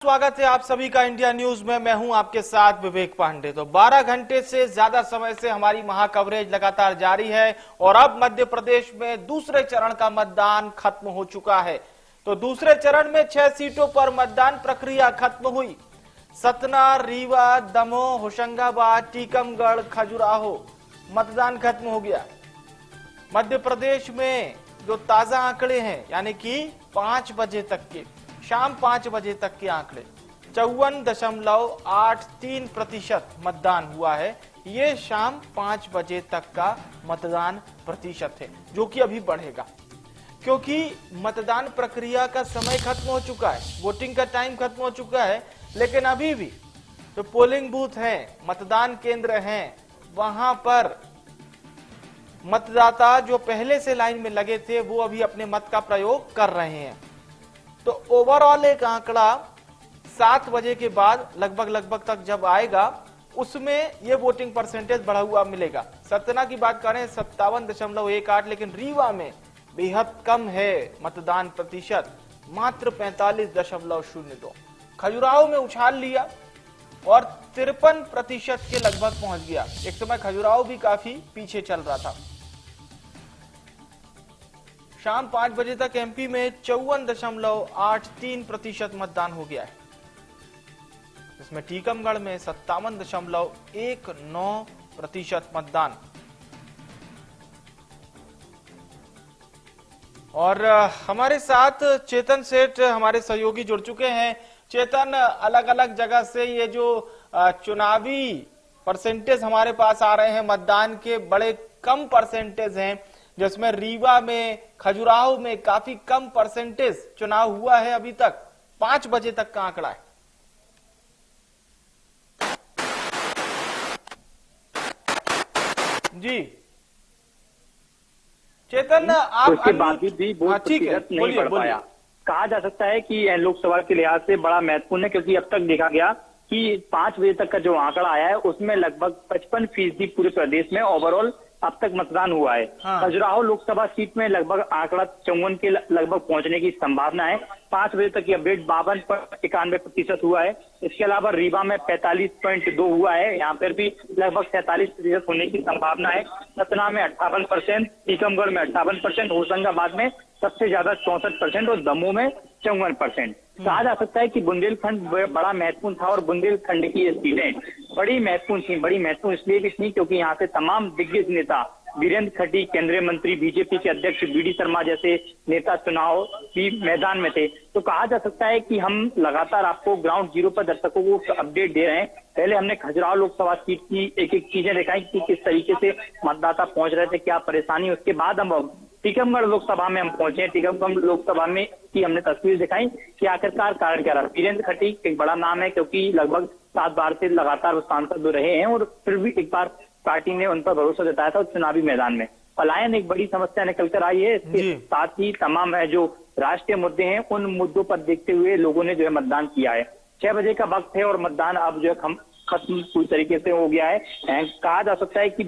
स्वागत है आप सभी का इंडिया न्यूज में। मैं हूं आपके साथ विवेक पांडे। तो 12 घंटे से ज्यादा समय से हमारी महा कवरेज लगातार जारी है और अब मध्य प्रदेश में दूसरे चरण का मतदान खत्म हो चुका है। तो दूसरे चरण में 6 सीटों पर मतदान प्रक्रिया खत्म हुई। सतना, रीवा, दमोह, होशंगाबाद, टीकमगढ़, खजुराहो मतदान खत्म हो गया। मध्य प्रदेश में जो ताजा आंकड़े हैं यानी कि 5 बजे तक के, शाम 5 बजे तक के आंकड़े 54.83% मतदान हुआ है। ये शाम 5 बजे तक का मतदान प्रतिशत है, जो कि अभी बढ़ेगा क्योंकि मतदान प्रक्रिया का समय खत्म हो चुका है, वोटिंग का टाइम खत्म हो चुका है। लेकिन अभी भी जो पोलिंग बूथ हैं, मतदान केंद्र हैं, वहां पर मतदाता जो पहले से लाइन में लगे थे वो अभी अपने मत का प्रयोग कर रहे हैं। तो ओवरऑल एक आंकड़ा 7 बजे के बाद लगभग तक जब आएगा उसमें ये वोटिंग परसेंटेज बढ़ा हुआ मिलेगा। सतना की बात करें 57.18, लेकिन रीवा में बेहद कम है मतदान प्रतिशत, मात्र 45.02। खजुराहो में उछाल लिया और 53% के लगभग पहुंच गया। एक समय खजुराहो भी काफी पीछे चल रहा था। शाम 5 बजे तक एमपी में 54.83% मतदान हो गया है। इसमें टीकमगढ़ में 57.19% मतदान। और हमारे साथ चेतन सेठ हमारे सहयोगी जुड़ चुके हैं। चेतन, अलग अलग जगह से ये जो चुनावी परसेंटेज हमारे पास आ रहे हैं, मतदान के बड़े कम परसेंटेज हैं, जिसमें रीवा में, खजुराहो में काफी कम परसेंटेज चुनाव हुआ है। अभी तक 5 बजे तक का आंकड़ा है। जी चेतन, आप उसके बावजूद भी वोट प्रतिशत नहीं बढ़ पाया। कहा जा सकता है कि लोकसभा के लिहाज से बड़ा महत्वपूर्ण है, क्योंकि अब तक देखा गया कि 5 बजे तक का जो आंकड़ा आया है उसमें लगभग 55% पूरे प्रदेश में ओवरऑल अब तक मतदान हुआ है। खजुराहो लोकसभा सीट में लगभग आंकड़ा 54 के लगभग पहुंचने की संभावना है। 5 बजे तक की अपडेट 52.91% हुआ है। इसके अलावा रीवा में 45.2 हुआ है, यहाँ पर भी लगभग 47% होने की संभावना है। सतना में 58%, टीकमगढ़ में 58%, होशंगाबाद में सबसे ज्यादा 64% और दमोह में 54%। कहा जा सकता है कि बुंदेलखंड बड़ा महत्वपूर्ण था और बुंदेलखंड की ये सीटें बड़ी महत्वपूर्ण थी। बड़ी महत्वपूर्ण इसलिए भी थी क्योंकि यहाँ से तमाम दिग्गज नेता, वीरेंद्र खटी केंद्रीय मंत्री, बीजेपी के अध्यक्ष बीडी शर्मा जैसे नेता चुनाव की मैदान में थे। तो कहा जा सकता है कि हम लगातार आपको ग्राउंड जीरो पर दर्शकों को अपडेट दे रहे हैं। पहले हमने खजुराहो लोकसभा सीट की एक चीजें दिखाई कि किस तरीके से मतदाता पहुंच रहे थे, क्या परेशानी। उसके बाद हम टीकमगढ़ लोकसभा में हम पहुंचे। टीकमगढ़ लोकसभा में की हमने तस्वीर दिखाई कि आखिरकार कारण क्या रहा। वीरेंद्र खटी एक बड़ा नाम है, क्योंकि लगभग 7 बार से लगातार वो सांसद रहे हैं और फिर भी एक बार पार्टी ने उन पर भरोसा जताया था। चुनावी मैदान में पलायन एक बड़ी समस्या निकल कर आई है। इसके साथ ही तमाम जो राष्ट्रीय मुद्दे हैं उन मुद्दों पर देखते हुए लोगों ने जो है मतदान किया है। 6 बजे का वक्त है और मतदान अब जो है खत्म पूरी तरीके से हो गया है। कहा जा सकता है कि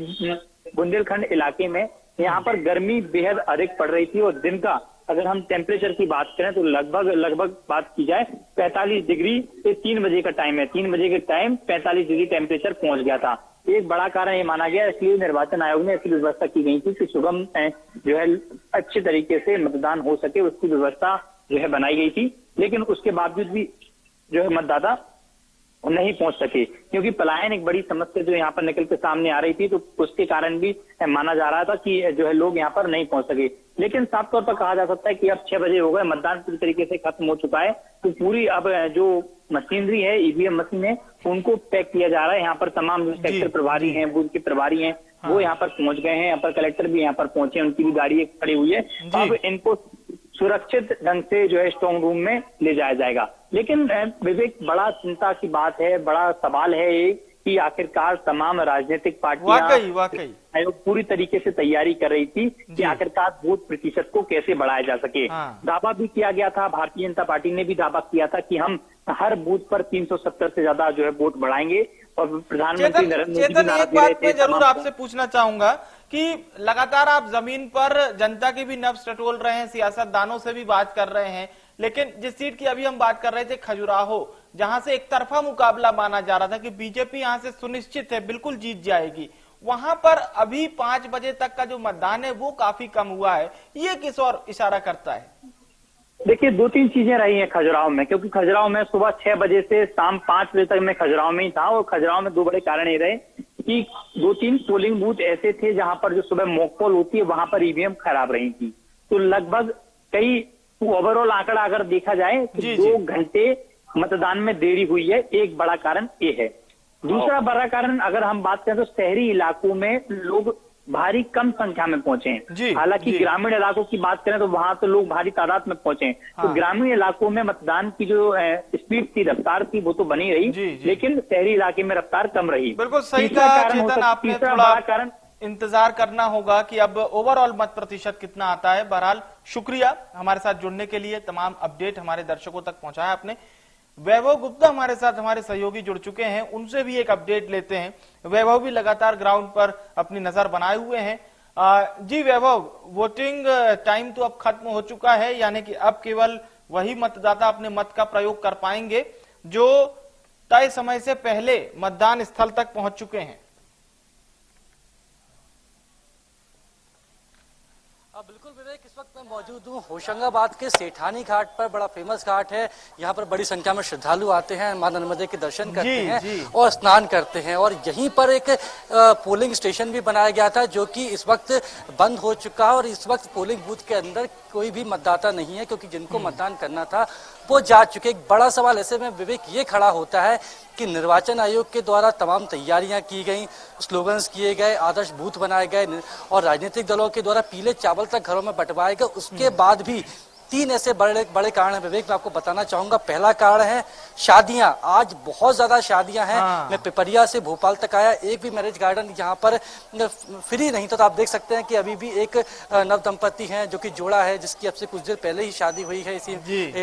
बुंदेलखंड इलाके में यहाँ पर गर्मी बेहद अधिक पड़ रही थी और दिन का अगर हम टेम्परेचर की बात करें तो लगभग बात की जाए 45 डिग्री से 3 बजे का टाइम है। 3 बजे के टाइम 45 डिग्री टेम्परेचर पहुंच गया था। एक बड़ा कारण ये माना गया, इसलिए निर्वाचन आयोग ने ऐसी व्यवस्था की गई थी कि सुगम जो है अच्छे तरीके से मतदान हो सके, उसकी व्यवस्था जो है बनाई गई थी। लेकिन उसके बावजूद भी जो है मतदाता नहीं पहुंच सके, क्योंकि पलायन एक बड़ी समस्या जो यहाँ पर निकल के सामने आ रही थी। तो उसके कारण भी माना जा रहा था कि जो है लोग यहाँ पर नहीं पहुंच सके। लेकिन साफ तौर पर कहा जा सकता है कि अब 6 बजे हो गए, मतदान पूरी तरीके से खत्म हो चुका है। तो पूरी अब जो मशीनरी है, ईवीएम मशीन है, उनको पैक किया जा रहा है। यहाँ पर तमाम जो सेक्टर प्रभारी हैं, बूथ के प्रभारी हैं, वो यहाँ पर पहुंच गए हैं। यहाँ पर कलेक्टर भी यहाँ पर पहुंचे, उनकी भी गाड़ी खड़ी हुई है। अब इनको सुरक्षित ढंग से जो है स्ट्रॉन्ग रूम में ले जाया जाएगा। लेकिन विवेक, बड़ा चिंता की बात है, बड़ा सवाल है ये कि आखिरकार तमाम राजनीतिक पार्टियां वाकई आयोग पूरी तरीके से तैयारी कर रही थी कि आखिरकार वोट प्रतिशत को कैसे बढ़ाया जा सके। दावा भी किया गया था, भारतीय जनता पार्टी ने भी दावा किया था कि हम हर बूथ पर 370 से ज्यादा जो है वोट बढ़ाएंगे। और प्रधानमंत्री नरेंद्र मोदी चेतन, एक बात मैं जरूर आपसे पूछना चाहूंगा कि लगातार आप जमीन पर जनता की भी नब्ज टटोल रहे हैं, सियासतदानों से भी बात कर रहे हैं, लेकिन जिस सीट की अभी हम बात कर रहे थे खजुराहो, जहां से एक तरफा मुकाबला माना जा रहा था कि बीजेपी यहां से सुनिश्चित है, बिल्कुल जीत जाएगी, वहां पर अभी 5 बजे तक का जो मतदान है वो काफी कम हुआ है। ये किस ओर इशारा करता है? देखिए, 2-3 चीजें रही हैं खजुराहो में, क्योंकि खजुराहो में सुबह 6 बजे से शाम 5 बजे तक मैं खजुराहो में ही था, और खजुराहो में 2 बड़े कारण ये रहे कि 2-3 पोलिंग बूथ ऐसे थे जहां पर जो सुबह मॉक पोल होती है वहां पर ईवीएम खराब रही थी। तो लगभग कई ओवरऑल आंकड़ा अगर देखा जाए तो 2 घंटे मतदान में देरी हुई है, एक बड़ा कारण ये है। दूसरा बड़ा कारण अगर हम बात करें तो शहरी इलाकों में लोग भारी कम संख्या में पहुंचे हैं। हालांकि ग्रामीण इलाकों की बात करें तो वहां तो लोग भारी तादाद में पहुंचे हैं। तो ग्रामीण इलाकों में मतदान की जो स्पीड थी, रफ्तार थी, वो तो बनी रही, लेकिन शहरी इलाके में रफ्तार कम रही। बिल्कुल सही कहा चेतन आपने। थोड़ा कारण इंतजार करना होगा कि अब ओवरऑल मत प्रतिशत कितना आता है। बहरहाल शुक्रिया हमारे साथ जुड़ने के लिए, तमाम अपडेट हमारे दर्शकों तक पहुंचाया आपने। वैभव गुप्ता हमारे साथ हमारे सहयोगी जुड़ चुके हैं, उनसे भी एक अपडेट लेते हैं। वैभव भी लगातार ग्राउंड पर अपनी नजर बनाए हुए हैं। जी वैभव, वोटिंग टाइम तो अब खत्म हो चुका है, यानी कि अब केवल वही मतदाता अपने मत का प्रयोग कर पाएंगे जो तय समय से पहले मतदान स्थल तक पहुंच चुके हैं। बिल्कुल विवेक, इस वक्त मैं मौजूद हूँ होशंगाबाद के सेठानी घाट पर। बड़ा फेमस घाट है, यहाँ पर बड़ी संख्या में श्रद्धालु आते हैं, मां नर्मदे के दर्शन करते हैं और स्नान करते हैं। और यहीं पर एक पोलिंग स्टेशन भी बनाया गया था जो कि इस वक्त बंद हो चुका है, और इस वक्त पोलिंग बूथ के अंदर कोई भी मतदाता नहीं है, क्योंकि जिनको मतदान करना था वो जा चुके। एक बड़ा सवाल ऐसे में विवेक ये खड़ा होता है कि निर्वाचन आयोग के द्वारा तमाम तैयारियां की गई, स्लोगन्स किए गए, आदर्श बूथ बनाए गए और राजनीतिक दलों के द्वारा पीले चावल तक घरों में बंटवाए गए, उसके बाद भी 3 ऐसे बड़े कारण हैं विवेक, मैं आपको बताना चाहूंगा। पहला कारण है शादियां। आज बहुत ज्यादा शादियां हैं। मैं पिपरिया से भोपाल तक आया, एक भी मैरिज गार्डन यहाँ पर फ्री नहीं था। तो आप देख सकते हैं कि अभी भी एक नव दंपति हैं जो कि जोड़ा है, जिसकी अब से कुछ देर पहले ही शादी हुई है। इसी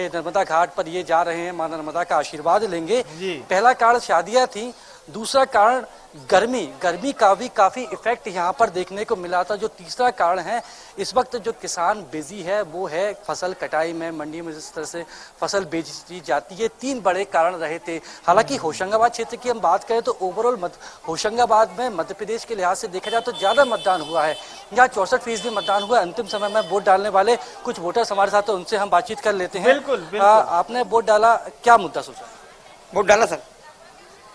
नर्मदा घाट पर ये जा रहे हैं, मां नर्मदा का आशीर्वाद लेंगे। पहला कारण शादियां थी। दूसरा कारण गर्मी का भी काफी इफेक्ट यहाँ पर देखने को मिला था। जो तीसरा कारण है, इस वक्त जो किसान बिजी है वो है फसल कटाई में, मंडी में जिस तरह से फसल बेची जाती है। 3 बड़े कारण रहे थे। हालांकि होशंगाबाद क्षेत्र की हम बात करें तो ओवरऑल होशंगाबाद में मध्य प्रदेश के लिहाज से देखा जाए तो ज्यादा मतदान हुआ है। यहाँ 64% मतदान हुआ। अंतिम समय में वोट डालने वाले कुछ वोटर्स हमारे साथ, उनसे हम बातचीत कर लेते हैं। बिल्कुल। आपने वोट डाला, क्या मुद्दा सोचा? वोट डाला सर,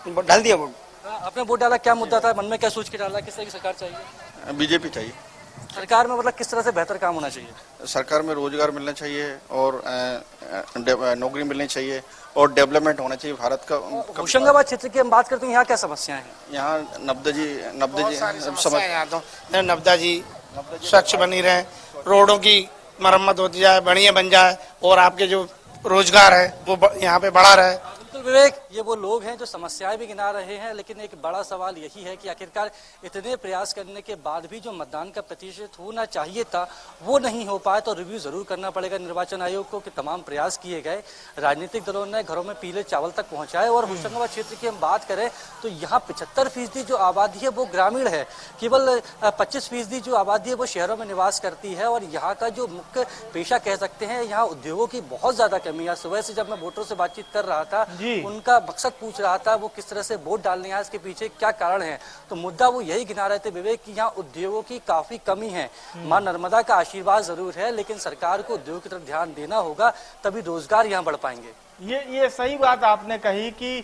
वोट डाल दिया। वोट आपने वोट डाला, क्या मुद्दा था मन में, क्या सोच के डाला? किस तरह की सरकार चाहिए? बीजेपी चाहिए। सरकार में मतलब किस तरह से बेहतर काम होना चाहिए? सरकार में रोजगार मिलना चाहिए और नौकरी मिलनी चाहिए और डेवलपमेंट होना चाहिए भारत का। होशंगाबाद क्षेत्र की हम बात करते हैं, यहाँ क्या समस्याएं हैं? यहाँ नब्दा जी नब्दा जी स्वच्छ बनी रहे, रोडों की मरम्मत होती जाए, बढ़िया बन जाए और आपके जो रोजगार है वो यहाँ पे बढ़ा रहे। तो विवेक, ये वो लोग हैं जो समस्याएं भी गिना रहे हैं, लेकिन एक बड़ा सवाल यही है कि आखिरकार इतने प्रयास करने के बाद भी जो मतदान का प्रतिशत होना चाहिए था वो नहीं हो पाया। तो रिव्यू जरूर करना पड़ेगा निर्वाचन आयोग को कि तमाम प्रयास किए गए, राजनीतिक दलों ने घरों में पीले चावल तक पहुंचाए। और होशंगाबाद क्षेत्र की हम बात करें तो यहाँ 75% जो आबादी है वो ग्रामीण है, केवल 25% जो आबादी है वो शहरों में निवास करती है। और यहाँ का जो मुख्य पेशा कह सकते हैं, यहाँ उद्योगों की बहुत ज्यादा कमी है। सुबह से जब मैं वोटरों से बातचीत कर रहा था, उनका मकसद पूछ रहा था वो किस तरह से वोट डालने आए, इसके पीछे क्या कारण है, तो मुद्दा वो यही गिना रहे थे विवेक कि यहाँ उद्योगों की काफी कमी है। मां नर्मदा का आशीर्वाद जरूर है, लेकिन सरकार को उद्योग की तरफ ध्यान देना होगा, तभी रोजगार यहाँ बढ़ पाएंगे। ये सही बात आपने कही कि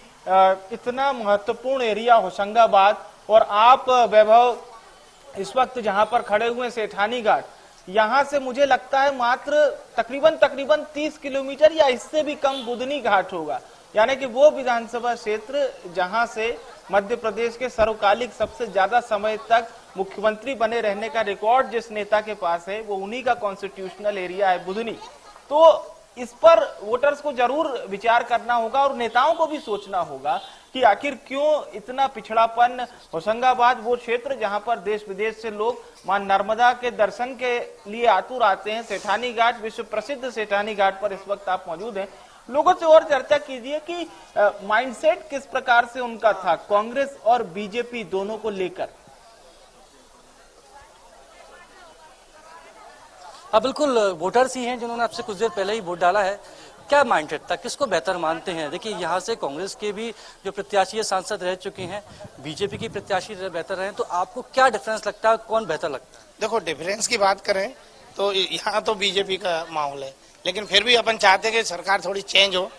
इतना महत्वपूर्ण एरिया होशंगाबाद, और आप वैभव इस वक्त जहां पर खड़े हुए सेठानी घाट, यहाँ से मुझे लगता है मात्र तकरीबन 30 किलोमीटर या इससे भी कम बुधनी घाट होगा, यानी कि वो विधानसभा क्षेत्र जहां से मध्य प्रदेश के सर्वकालिक सबसे ज्यादा समय तक मुख्यमंत्री बने रहने का रिकॉर्ड जिस नेता के पास है वो उन्हीं का कॉन्स्टिट्यूशनल एरिया है बुधनी। तो इस पर वोटर्स को जरूर विचार करना होगा और नेताओं को भी सोचना होगा कि आखिर क्यों इतना पिछड़ापन। होशंगाबाद वो क्षेत्र जहां पर देश विदेश से लोग मां नर्मदा के दर्शन के लिए आतुर आते हैं। सेठानी घाट, विश्व प्रसिद्ध सेठानी घाट पर इस वक्त आप मौजूद हैं। लोगों से और चर्चा कीजिए कि माइंडसेट किस प्रकार से उनका था कांग्रेस और बीजेपी दोनों को लेकर। बिल्कुल, वोटर्स ही हैं जिन्होंने आपसे कुछ देर पहले ही वोट डाला है। क्या माइंडसेट था, किसको बेहतर मानते हैं? देखिए यहाँ से कांग्रेस के भी जो प्रत्याशी सांसद रह चुके हैं, बीजेपी की प्रत्याशी बेहतर रहे, तो आपको क्या डिफरेंस लगता है, कौन बेहतर लगता है? देखो डिफरेंस की बात करें तो यहाँ तो बीजेपी का माहौल है, लेकिन फिर भी अपन चाहते हैं कि सरकार थोड़ी चेंज हो,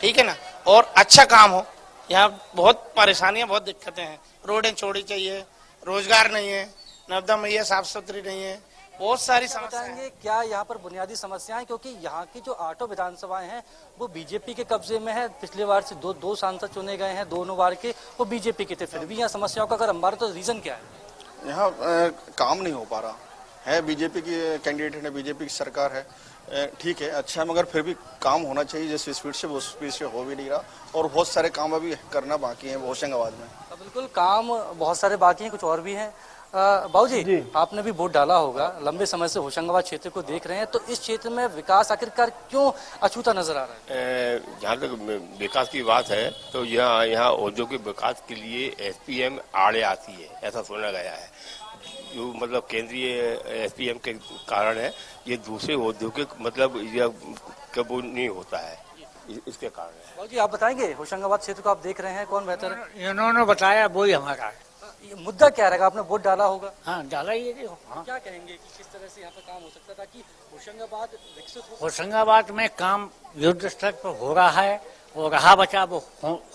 ठीक है ना, और अच्छा काम हो। यहाँ बहुत परेशानियां, बहुत दिक्कतें हैं, रोडें चौड़ी चाहिए, रोजगार नहीं है, नर्मदा मैया साफ सुथरी नहीं है, बहुत सारी समस्याएं हैं। क्या यहाँ पर बुनियादी समस्याएं, क्योंकि यहाँ की जो 8 विधानसभाएं हैं वो बीजेपी के कब्जे में है। पिछले बार से दो सांसद चुने गए हैं, दोनों बार के वो बीजेपी के थे, फिर भी यहाँ समस्याओं का अगर अंबार तो रीजन क्या है? यहाँ काम नहीं हो पा रहा है, बीजेपी की कैंडिडेट है, बीजेपी की सरकार है, ठीक है, अच्छा है, मगर फिर भी काम होना चाहिए जिस स्पीड से, वो स्पीड से हो भी नहीं रहा, और बहुत सारे काम अभी करना बाकी है होशंगाबाद में। बिल्कुल काम बहुत सारे बाकी हैं, कुछ और भी हैं। बाबूजी, आपने भी वोट डाला होगा, लंबे समय से होशंगाबाद क्षेत्र को देख रहे हैं, तो इस क्षेत्र में विकास आखिरकार क्यों अछूता नजर आ रहा है? जहाँ तक विकास की बात है तो यहाँ औद्योगिक विकास के लिए एसपीएम आड़े आती है, ऐसा सुना गया है। जो मतलब केंद्रीय एसपीएम के कारण है, ये दूसरे औद्योगिक मतलब वो नहीं होता है, इसके कारण है। बाबूजी आप बताएंगे, होशंगाबाद क्षेत्र को आप देख रहे हैं, कौन बेहतर है? इन्होंने बताया वही हमारा है। ये मुद्दा क्या रहेगा? आपने वोट डाला होगा। हाँ डाला ही है। हाँ। क्या कहेंगे कि किस तरह से यहाँ पर काम हो सकता था कि होशंगाबाद विकसित हो? होशंगाबाद में काम युद्ध स्तर पर हो रहा है और रहा बचा वो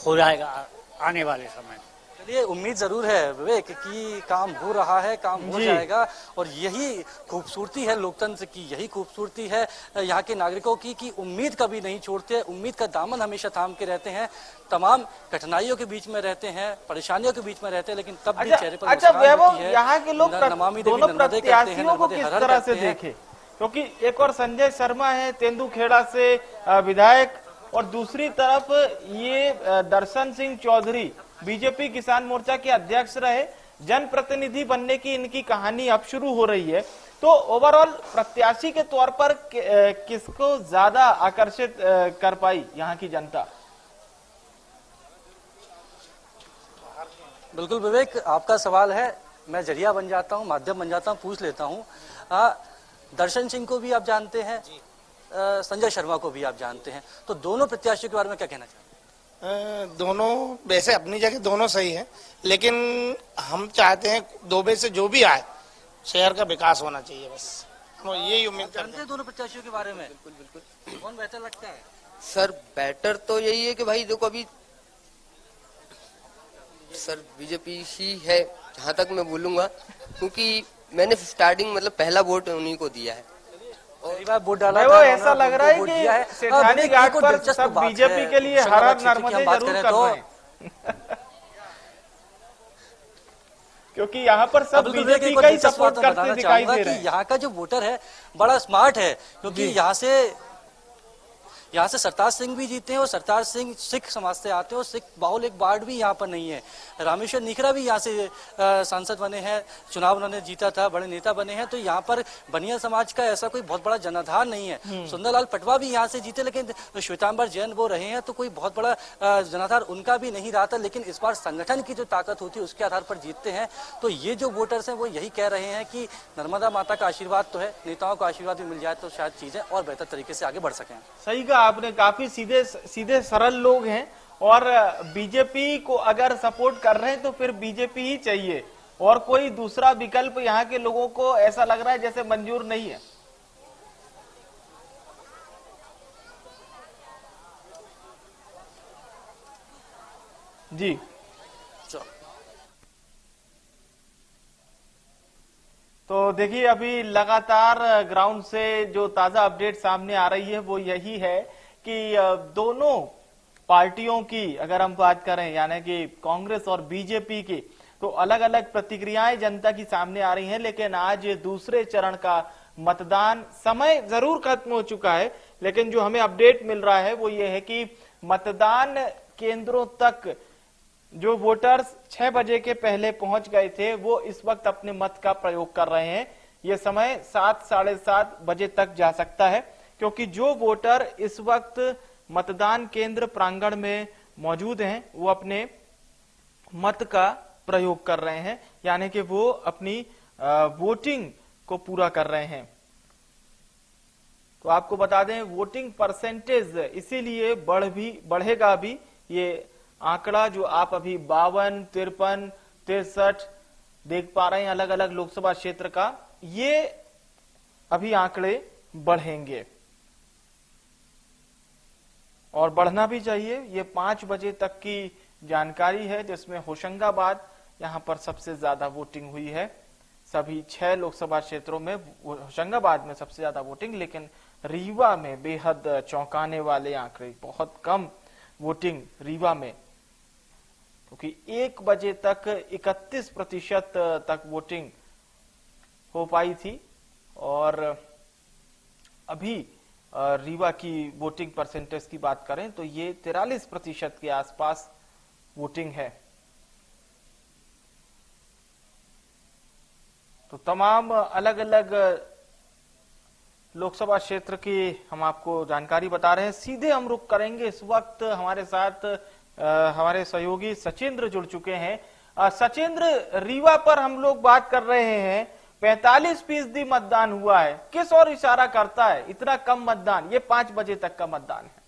हो जाएगा आने वाले समय। चलिए, उम्मीद जरूर है विवेक कि काम हो रहा है, काम हो जाएगा, और यही खूबसूरती है लोकतंत्र की, यही खूबसूरती है यहाँ के नागरिकों की कि उम्मीद कभी नहीं छोड़ते, उम्मीद का दामन हमेशा थाम के रहते हैं, तमाम कठिनाइयों के बीच में रहते हैं, परेशानियों के बीच में रहते हैं, लेकिन तब भी चेहरे पर मुस्कान होती है। यहाँ के लोग दोनों प्रत्याशियों को किस तरह से देखे, क्योंकि एक और संजय शर्मा है तेंदुखेड़ा से विधायक, और दूसरी तरफ ये दर्शन सिंह चौधरी बीजेपी किसान मोर्चा के अध्यक्ष रहे, जनप्रतिनिधि बनने की इनकी कहानी अब शुरू हो रही है। तो ओवरऑल प्रत्याशी के तौर पर किसको ज्यादा आकर्षित कर पाई यहाँ की जनता? बिल्कुल विवेक, आपका सवाल है, मैं जरिया बन जाता हूँ, माध्यम बन जाता हूँ, पूछ लेता हूँ। दर्शन सिंह को भी आप जानते हैं, संजय शर्मा को भी आप जानते हैं, तो दोनों प्रत्याशियों के बारे में क्या कहना चाहते हैं? दोनों वैसे अपनी जगह दोनों सही है, लेकिन हम चाहते हैं दोबे से जो भी आए शहर का विकास होना चाहिए, बस हम यही उम्मीद करते हैं। दोनों प्रत्याशियों के बारे में बिल्कुल कौन बेहतर लगता है? सर बेटर तो यही है कि भाई देखो अभी सर बीजेपी ही है जहाँ तक मैं बोलूंगा, क्योंकि मैंने स्टार्टिंग मतलब पहला वोट उन्हीं को दिया है। वोट डाला वो ऐसा लग रहा है कि सेठानी घाट पर सब बीजेपी के लिए हर हर नर्मदे जरूर कर रहे हैं क्योंकि यहाँ पर सब बीजेपी का ही सपोर्ट करते दिखाई दे रहे हैं। यहाँ का जो वोटर है बड़ा स्मार्ट है, क्योंकि यहाँ से सरताज सिंह भी जीते हैं, और सरताज सिंह सिख समाज से आते हैं, और सिख बाहुल एक वार्ड भी यहाँ पर नहीं है। रामेश्वर निखरा भी यहाँ से सांसद बने हैं, चुनाव उन्होंने जीता था, बड़े नेता बने हैं, तो यहाँ पर बनिया समाज का ऐसा कोई बहुत बड़ा जनाधार नहीं है। सुंदरलाल पटवा भी यहाँ से जीते, लेकिन श्वेतांबर जैन वो रहे हैं, तो कोई बहुत बड़ा जनाधार उनका भी नहीं रहा था। लेकिन इस बार संगठन की जो ताकत होती है उसके आधार पर जीतते हैं। तो ये जो वोटर्स हैं वो यही कह रहे हैं कि नर्मदा माता का आशीर्वाद तो है, नेताओं का आशीर्वाद भी मिल जाए तो शायद चीजें और बेहतर तरीके से आगे बढ़ सकें। सही कहा आपने, काफी सीधे सरल लोग हैं, और बीजेपी को अगर सपोर्ट कर रहे हैं तो फिर बीजेपी ही चाहिए, और कोई दूसरा विकल्प यहाँ के लोगों को ऐसा लग रहा है जैसे मंजूर नहीं है। जी तो देखिए, अभी लगातार ग्राउंड से जो ताजा अपडेट सामने आ रही है वो यही है कि दोनों पार्टियों की अगर हम बात करें, यानी कि कांग्रेस और बीजेपी की, तो अलग अलग प्रतिक्रियाएं जनता की सामने आ रही हैं। लेकिन आज दूसरे चरण का मतदान समय जरूर खत्म हो चुका है, लेकिन जो हमें अपडेट मिल रहा है वो ये है कि मतदान केंद्रों तक जो वोटर्स 6 बजे के पहले पहुंच गए थे वो इस वक्त अपने मत का प्रयोग कर रहे हैं। ये समय 7 साढ़े 7 बजे तक जा सकता है, क्योंकि जो वोटर इस वक्त मतदान केंद्र प्रांगण में मौजूद हैं वो अपने मत का प्रयोग कर रहे हैं, यानी कि वो अपनी वोटिंग को पूरा कर रहे हैं। तो आपको बता दें वोटिंग परसेंटेज इसीलिए बढ़ेगा भी। ये आंकड़ा जो आप अभी 52, 53, 63 देख पा रहे हैं अलग अलग लोकसभा क्षेत्र का, ये अभी आंकड़े बढ़ेंगे और बढ़ना भी चाहिए। ये 5 बजे तक की जानकारी है, जिसमें होशंगाबाद यहां पर सबसे ज्यादा वोटिंग हुई है। सभी 6 लोकसभा क्षेत्रों में होशंगाबाद में सबसे ज्यादा वोटिंग, लेकिन रीवा में बेहद चौंकाने वाले आंकड़े, बहुत कम वोटिंग रीवा में, क्योंकि 1 बजे तक 31% तक वोटिंग हो पाई थी और अभी रीवा की वोटिंग परसेंटेज की बात करें तो ये 43% के आसपास वोटिंग है। तो तमाम अलग अलग लोकसभा क्षेत्र की हम आपको जानकारी बता रहे हैं। सीधे हम रुख करेंगे, इस वक्त हमारे साथ हमारे सहयोगी सचिंद्र जुड़ चुके हैं। सचिंद्र, रीवा पर हम लोग बात कर रहे हैं, 45% मतदान हुआ है, किस और इशारा करता है इतना कम मतदान? ये 5 बजे तक का मतदान है।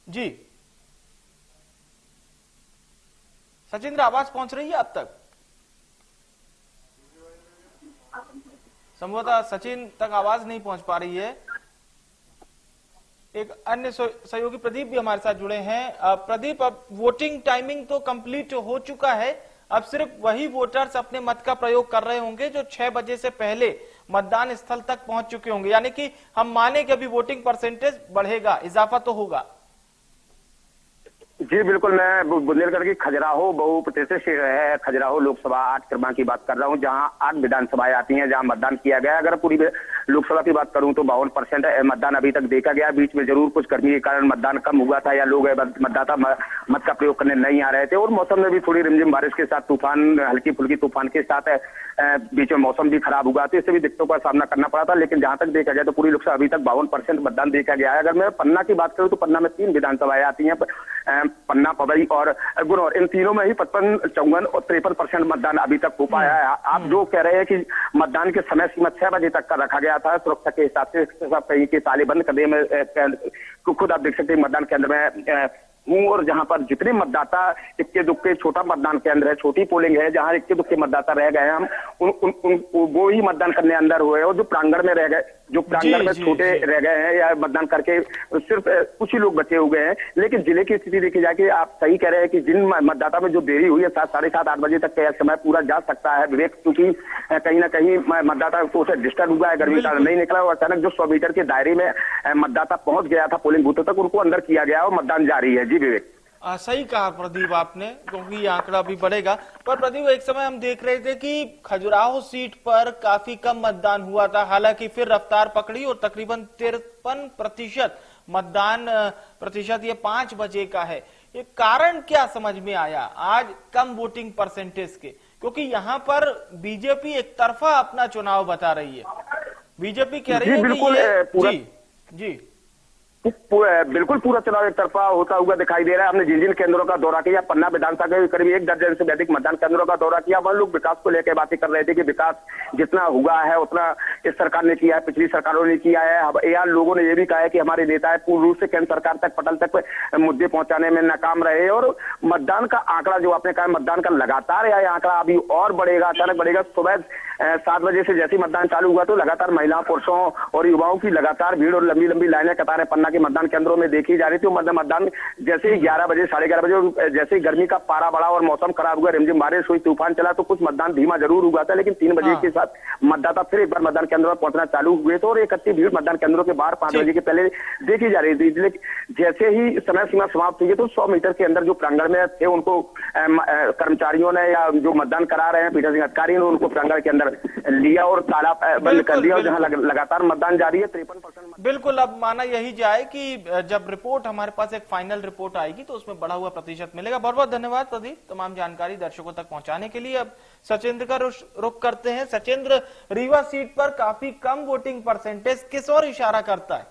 जी सचिंद्र, आवाज पहुंच रही है आप तक? संभवतः सचिन तक आवाज नहीं पहुंच पा रही है। एक अन्य सहयोगी प्रदीप भी हमारे साथ जुड़े हैं। प्रदीप, अब वोटिंग टाइमिंग तो कंप्लीट हो चुका है, अब सिर्फ वही वोटर्स अपने मत का प्रयोग कर रहे होंगे जो 6 बजे से पहले मतदान स्थल तक पहुंच चुके होंगे, यानी कि हम माने कि अभी वोटिंग परसेंटेज बढ़ेगा, इजाफा तो होगा। जी बिल्कुल, मैं बुंदेलखंड की खजुराहो बहुप्रतिष्ठित है खजुराहो लोकसभा 8 क्रमांक की बात कर रहा हूं, जहां 8 विधानसभाएं आती हैं जहां मतदान किया गया। अगर पूरी लोकसभा की बात करूं तो 52% मतदान अभी तक देखा गया। बीच में जरूर कुछ गर्मी के कारण मतदान कम हुआ था या लोग मतदाता मत का प्रयोग करने नहीं आ रहे थे, और मौसम में भी थोड़ी रिमझिम बारिश के साथ तूफान, हल्की फुल्की तूफान के साथ बीच में मौसम भी खराब हुआ, तो इससे भी दिक्कतों का सामना करना पड़ा था। लेकिन जहां तक देखा गया तो पूरी लोकसभा अभी तक 52% मतदान देखा गया है। अगर मैं पन्ना की बात करूं तो पन्ना में 3 विधानसभाएं आती हैं, पन्ना, पवई और गुनौर। इन तीनों में ही 55, 54 और 53% मतदान अभी तक हो पाया है। आप जो कह रहे हैं कि मतदान के समय सीमा 6 बजे तक का रखा गया था, सुरक्षा के हिसाब से सब कहीं के ताले बंद कर दिए। में खुद आप देख सकते हैं मतदान केंद्र में हूँ, और जहां पर जितने मतदाता इक्के दुक्के, छोटा मतदान केंद्र है, छोटी पोलिंग है, जहां इक्के दुक्के मतदाता रह गए, हम वो ही मतदान करने अंदर हुए, और जो प्रांगण में रह गए, जो प्रांगण में छोटे रह गए हैं या मतदान करके सिर्फ कुछ ही लोग बचे हुए हैं। लेकिन जिले की स्थिति देखी जाए कि आप सही कह रहे हैं कि जिन मतदाता में जो देरी हुई है 7, साढ़े 7, 8 बजे तक का समय पूरा जा सकता है विवेक, क्योंकि कहीं ना कहीं मतदाता को उसे डिस्टर्ब हुआ है, गर्मी कारण नहीं निकला, और अचानक जो 100 मीटर के दायरे में मतदाता पहुंच गया था पोलिंग बूथों तक, उनको अंदर किया गया और मतदान जारी है। जी विवेक, सही कहा प्रदीप आपने, क्योंकि ये आंकड़ा भी बढ़ेगा। पर प्रदीप, एक समय हम देख रहे थे कि खजुराहो सीट पर काफी कम मतदान हुआ था, हालांकि फिर रफ्तार पकड़ी और तकरीबन 53% मतदान प्रतिशत ये 5 बजे का है। ये कारण क्या समझ में आया आज कम वोटिंग परसेंटेज के? क्योंकि यहाँ पर बीजेपी एक तरफा अपना चुनाव बता रही है। बीजेपी कह रही है कि जी बिल्कुल पूरा चुनाव एक तरफा होता हुआ दिखाई दे रहा है। हमने जिन केंद्रों का दौरा किया, पन्ना विधानसभा के करीब 1 दर्जन से अधिक मतदान केंद्रों का दौरा किया। वह लोग विकास को लेकर बातें कर रहे थे कि विकास जितना हुआ है उतना इस सरकार ने किया है, पिछली सरकारों ने किया है। अब यार लोगों ने यह भी कहा है कि हमारे नेता पूर्ण रूप से केंद्र सरकार तक, पटल तक मुद्दे पहुंचाने में नाकाम रहे, और मतदान का आंकड़ा जो आपने कहा, मतदान का लगातार यह आंकड़ा अभी और बढ़ेगा, अचानक बढ़ेगा। सुबह 7 बजे से जैसे मतदान चालू हुआ तो लगातार महिलाओं, पुरुषों और युवाओं की लगातार भीड़ और लंबी लंबी लाइनें, कतारें पन्ना के मतदान केंद्रों में देखी जा रही थी। मतदान जैसे ही 11 बजे, साढ़े 11 बजे जैसे ही गर्मी का पारा बढ़ा और मौसम खराब हुआ, रिमझिम बारिश हुई, तूफान चला, तो कुछ मतदान धीमा जरूर हुआ था। लेकिन 3 बजे के साथ मतदाता फिर एक बार मतदान केंद्रों पर पहुंचना चालू हुए थे, और इकट्ठी भीड़ मतदान केंद्रों के बाहर 5 बजे के पहले देखी जा रही थी। इसलिए जैसे ही समय सीमा समाप्त हुई तो 100 मीटर के अंदर जो प्रांगण में थे उनको कर्मचारियों ने या जो मतदान करा रहे हैं पीठासीन अधिकारी ने उनको प्रांगण के अंदर लिया और ताला बंद कर दिया, और जहां लगातार मतदान जारी है। 53% बिल्कुल, अब माना यही जाए कि जब रिपोर्ट हमारे पास एक फाइनल रिपोर्ट आएगी तो उसमें बढ़ा हुआ प्रतिशत मिलेगा। बहुत बहुत धन्यवाद प्रदीप, तमाम जानकारी दर्शकों तक पहुंचाने के लिए। अब सचिंद्र का रुख करते हैं। सचिंद्र, रीवा सीट पर काफी कम वोटिंग परसेंटेज किस और इशारा करता है?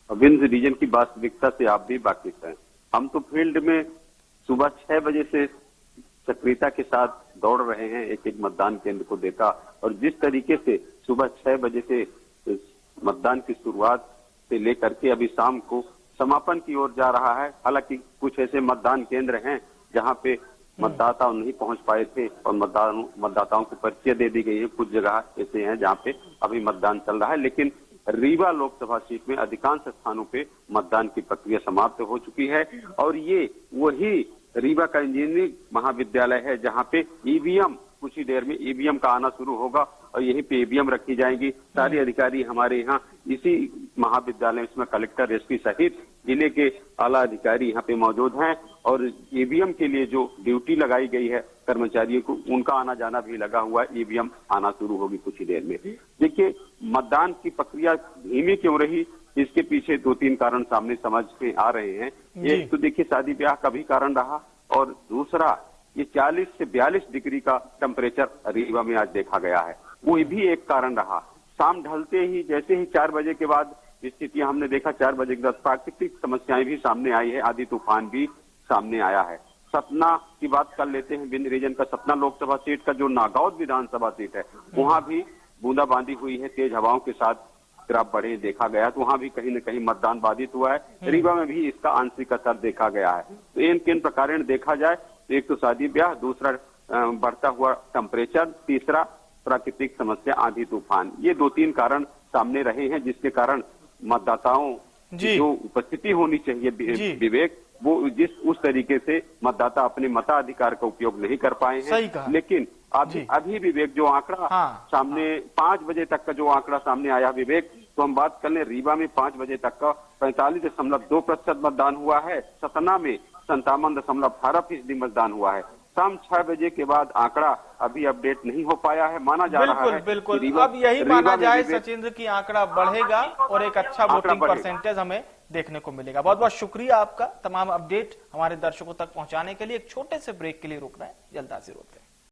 विंध्य रीजन की वास्तविकता से आप भी वाकिफ हैं। हम तो फील्ड में सुबह 6 बजे से सक्रियता के साथ दौड़ रहे हैं, एक एक मतदान केंद्र को देखा। और जिस तरीके से सुबह 6 बजे से मतदान की शुरुआत से लेकर के अभी शाम को समापन की ओर जा रहा है। हालांकि कुछ ऐसे मतदान केंद्र हैं जहां पे मतदाता नहीं पहुंच पाए थे और मतदाताओं को पर्चियां दे दी गई है। कुछ जगह ऐसे हैं जहां पे अभी मतदान चल रहा है, लेकिन रीवा लोकसभा सीट में अधिकांश स्थानों पे मतदान की प्रक्रिया समाप्त हो चुकी है। और ये वही रीवा का इंजीनियरिंग महाविद्यालय है जहां पे ईवीएम, कुछ ही देर में ईवीएम का आना शुरू होगा और यहीं पे ईवीएम रखी जाएंगी। सारे अधिकारी हमारे यहाँ इसी महाविद्यालय, इसमें कलेक्टर, एसपी सहित जिले के आला अधिकारी यहाँ पे मौजूद हैं। और ईवीएम के लिए जो ड्यूटी लगाई गई है कर्मचारियों को, उनका आना जाना भी लगा हुआ है। ईवीएम आना शुरू होगी कुछ ही देर में। देखिए, मतदान की प्रक्रिया धीमी क्यों रही, इसके पीछे 2-3 कारण सामने समझ में आ रहे हैं। एक तो देखिए शादी ब्याह का भी कारण रहा, और दूसरा ये 40 से 42 डिग्री का टेम्परेचर रीवा में आज देखा गया है, वो भी एक कारण रहा। शाम ढलते ही, जैसे ही 4 बजे के बाद स्थितियां हमने देखा, 4 बजे के बाद प्राकृतिक समस्याएं भी सामने आई है, आंधी तूफान भी सामने आया है। सतना की बात कर लेते हैं, विंध्य रीजन का सतना लोकसभा सीट का जो नागौद विधानसभा सीट है, वहां भी बूंदाबांदी हुई है, तेज हवाओं के साथ गिराव बढ़े देखा गया, तो वहां भी कहीं न कहीं मतदान बाधित हुआ है। रीवा में भी इसका आंशिक असर देखा गया है। तो इन किन प्रकार देखा जाए तो एक तो शादी ब्याह, दूसरा बढ़ता हुआ टेम्परेचर, तीसरा प्राकृतिक समस्या आंधी तूफान, ये 2-3 कारण सामने रहे हैं जिसके कारण मतदाताओं की जो उपस्थिति होनी चाहिए विवेक, वो उस तरीके से मतदाता अपने मताधिकार का उपयोग नहीं कर पाए हैं। लेकिन अभी विवेक जो आंकड़ा सामने 5 बजे तक का जो आंकड़ा सामने आया विवेक, तो हम बात कर लें रीवा में 5 बजे तक का 45.2% मतदान हुआ है, सतना में 57.18% मतदान हुआ है। शाम 6 बजे के बाद आंकड़ा अभी अपडेट नहीं हो पाया है, माना जा रहा है। बिल्कुल, अब यही माना जाए सचिंद्र की आंकड़ा बढ़ेगा और एक अच्छा वोटिंग परसेंटेज हमें देखने को मिलेगा। बहुत बहुत शुक्रिया आपका तमाम अपडेट हमारे दर्शकों तक पहुंचाने के लिए। एक छोटे से ब्रेक के लिए रुक रहे हैं, जल्द हाजिर होते हैं।